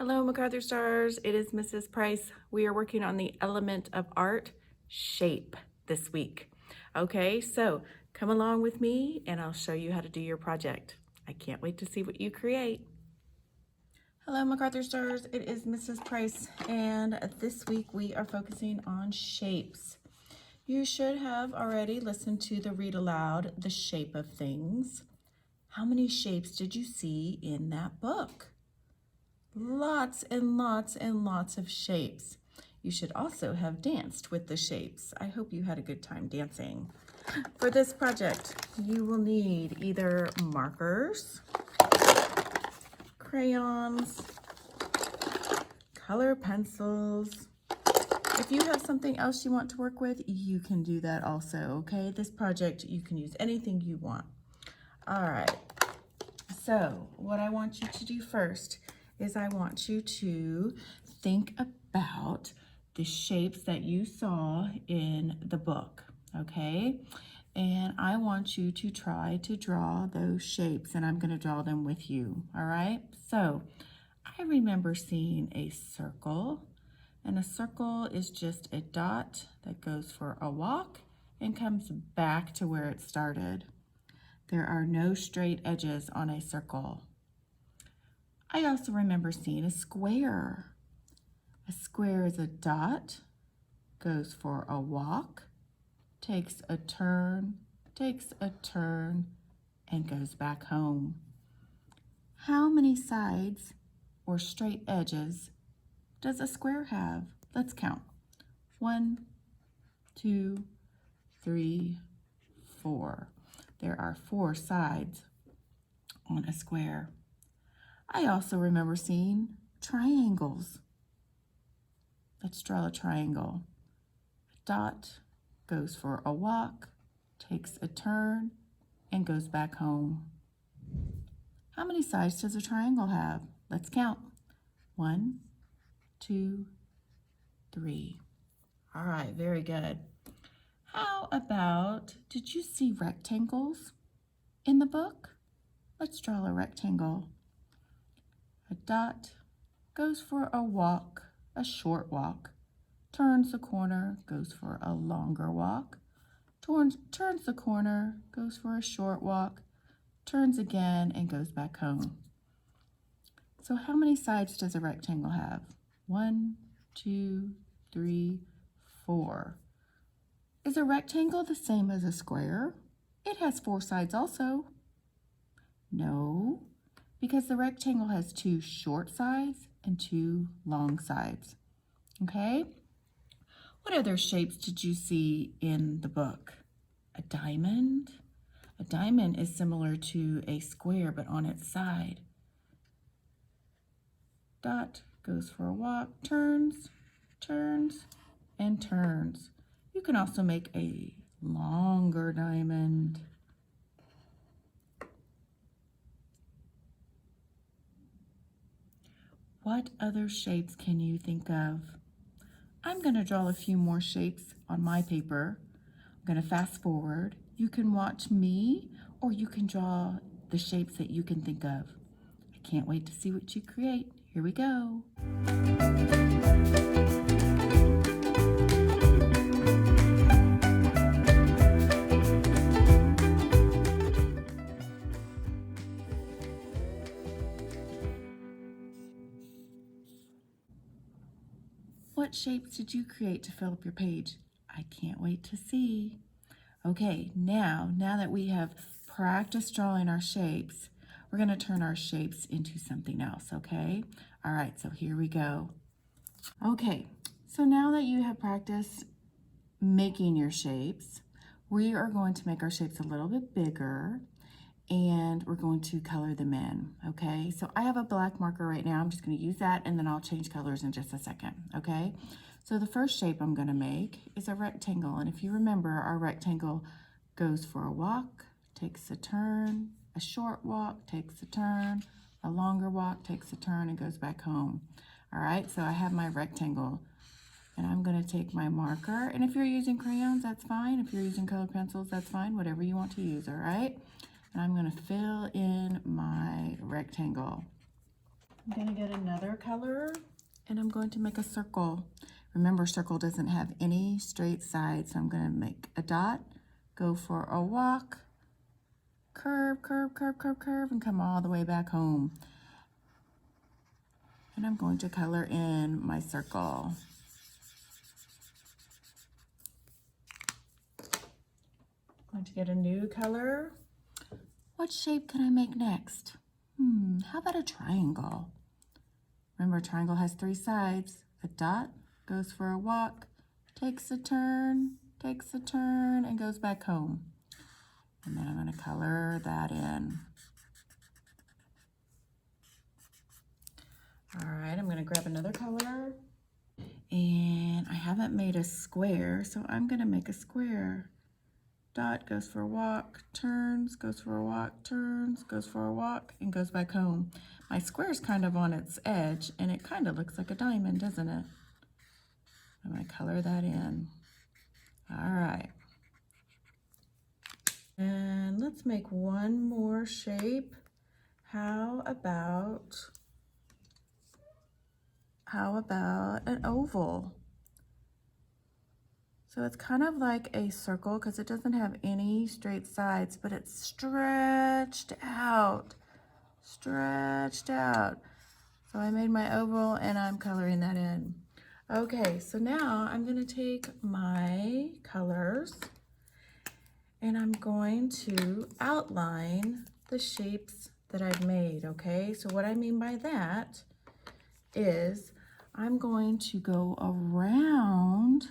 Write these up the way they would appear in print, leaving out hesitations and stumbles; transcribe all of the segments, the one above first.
Hello, MacArthur Stars. It is Mrs. Price. We are working on the element of art, shape, this week. Okay, so come along with me and I'll show you how to do your project. I can't wait to see what you create. Hello, MacArthur Stars. It is Mrs. Price, and this week we are focusing on shapes. You should have already listened to the read aloud, The Shape of Things. How many shapes did you see in that book? Lots and lots and lots of shapes. You should also have danced with the shapes. I hope you had a good time dancing. For this project, you will need either markers, crayons, color pencils. If you have something else you want to work with, you can do that also, okay? This project, you can use anything you want. All right, so what I want you to do first is I want you to think about the shapes that you saw in the book, okay? And I want you to try to draw those shapes, and I'm going to draw them with you, all right? So I remember seeing a circle, and a circle is just a dot that goes for a walk and comes back to where it started. There are no straight edges on a circle. I also remember seeing a square. A square is a dot, goes for a walk, takes a turn, and goes back home. How many sides or straight edges does a square have? Let's count. 1, 2, 3, 4. There are 4 sides on a square. I also remember seeing triangles. Let's draw a triangle. A dot goes for a walk, takes a turn, and goes back home. How many sides does a triangle have? Let's count. 1, 2, 3. All right, very good. How about, did you see rectangles in the book? Let's draw a rectangle. A dot goes for a walk, a short walk, turns the corner, goes for a longer walk, turns the corner, goes for a short walk, turns again, and goes back home. So how many sides does a rectangle have? 1, 2, 3, 4. Is a rectangle the same as a square? It has 4 sides also. No, because the rectangle has 2 short sides and 2 long sides. Okay? What other shapes did you see in the book? A diamond? A diamond is similar to a square, but on its side. Dot goes for a walk, turns, and turns. You can also make a longer diamond. What other shapes can you think of? I'm going to draw a few more shapes on my paper. I'm going to fast forward. You can watch me, or you can draw the shapes that you can think of. I can't wait to see what you create. Here we go. What shapes did you create to fill up your page? I can't wait to see. Okay, now that we have practiced drawing our shapes, we're going to turn our shapes into something else, okay? All right, so here we go. Okay, so now that you have practiced making your shapes, we are going to make our shapes a little bit bigger, and we're going to color them in, okay? So I have a black marker right now. I'm just going to use that, and then I'll change colors in just a second, okay? So the first shape I'm going to make is a rectangle, and if you remember, our rectangle goes for a walk, takes a turn, a short walk, takes a turn, a longer walk, takes a turn, and goes back home. All right, so I have my rectangle, and I'm going to take my marker, and if you're using crayons, that's fine. If you're using colored pencils, that's fine, whatever you want to use, all right? And I'm going to fill in my rectangle. I'm gonna get another color and I'm going to make a circle. Remember, circle doesn't have any straight sides, so I'm gonna make a dot, go for a walk, curve, curve, curve, curve, curve, and come all the way back home. And I'm going to color in my circle. I'm going to get a new color. What shape can I make next? How about a triangle? Remember, a triangle has 3 sides. A dot goes for a walk, takes a turn, and goes back home. And then I'm going to color that in. All right, I'm going to grab another color. And I haven't made a square, so I'm going to make a square. Dot goes for a walk, turns, goes for a walk, turns, goes for a walk, and goes back home. My square is kind of on its edge, and it kind of looks like a diamond, doesn't it? I'm going to color that in. All right. And let's make one more shape. How about an oval? So it's kind of like a circle because it doesn't have any straight sides, but it's stretched out. So I made my oval and I'm coloring that in. Okay, so now I'm going to take my colors and I'm going to outline the shapes that I've made, okay? So what I mean by that is I'm going to go around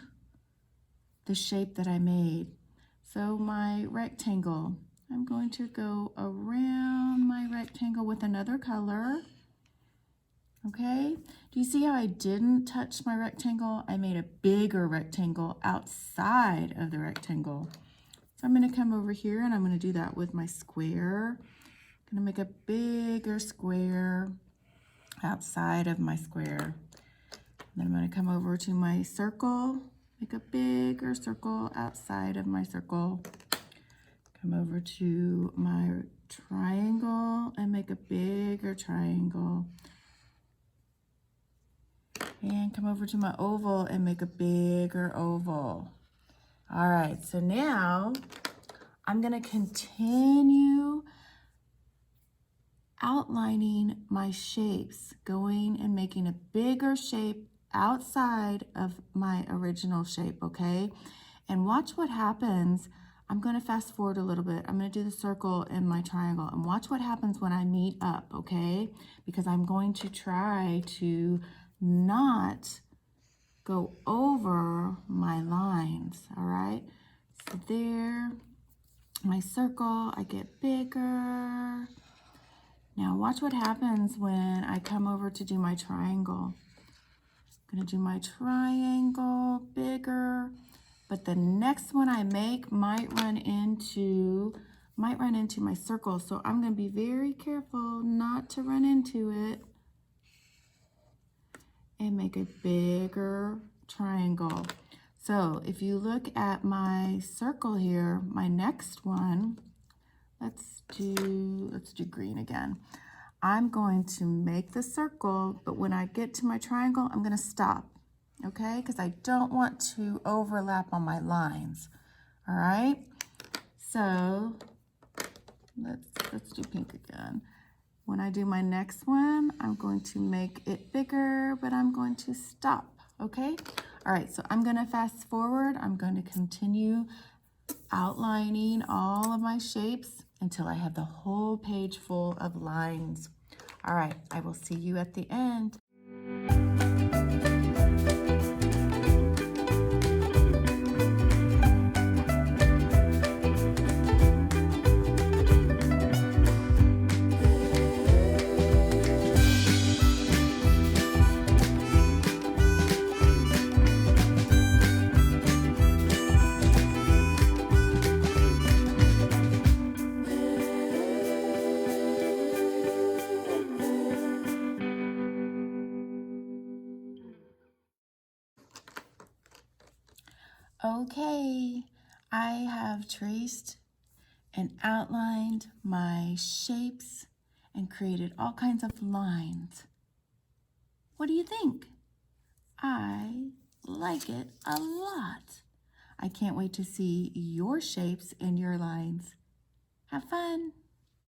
the shape that I made. So my rectangle, I'm going to go around my rectangle with another color. Okay, do you see how I didn't touch my rectangle? I made a bigger rectangle outside of the rectangle. So I'm going to come over here and I'm going to do that with my square. I'm going to make a bigger square outside of my square. And then I'm going to come over to my circle, make a bigger circle outside of my circle. Come over to my triangle and make a bigger triangle. And come over to my oval and make a bigger oval. All right, so now I'm going to continue outlining my shapes, going and making a bigger shape outside of my original shape, okay? And watch what happens. I'm going to fast forward a little bit. I'm going to do the circle and my triangle and watch what happens when I meet up, okay? Because I'm going to try to not go over my lines, all right? So there, my circle, I get bigger. Now watch what happens when I come over to do my triangle. I'm gonna do my triangle bigger, but the next one I make might run into my circle. So I'm gonna be very careful not to run into it and make a bigger triangle. So if you look at my circle here, my next one, let's do green again. I'm going to make the circle, but when I get to my triangle, I'm going to stop, okay? Because I don't want to overlap on my lines, all right? So let's do pink again. When I do my next one, I'm going to make it bigger, but I'm going to stop, okay? All right, so I'm going to fast forward. I'm going to continue outlining all of my shapes until I have the whole page full of lines. All right, I will see you at the end. Okay, I have traced and outlined my shapes and created all kinds of lines. What do you think? I like it a lot. I can't wait to see your shapes and your lines. Have fun!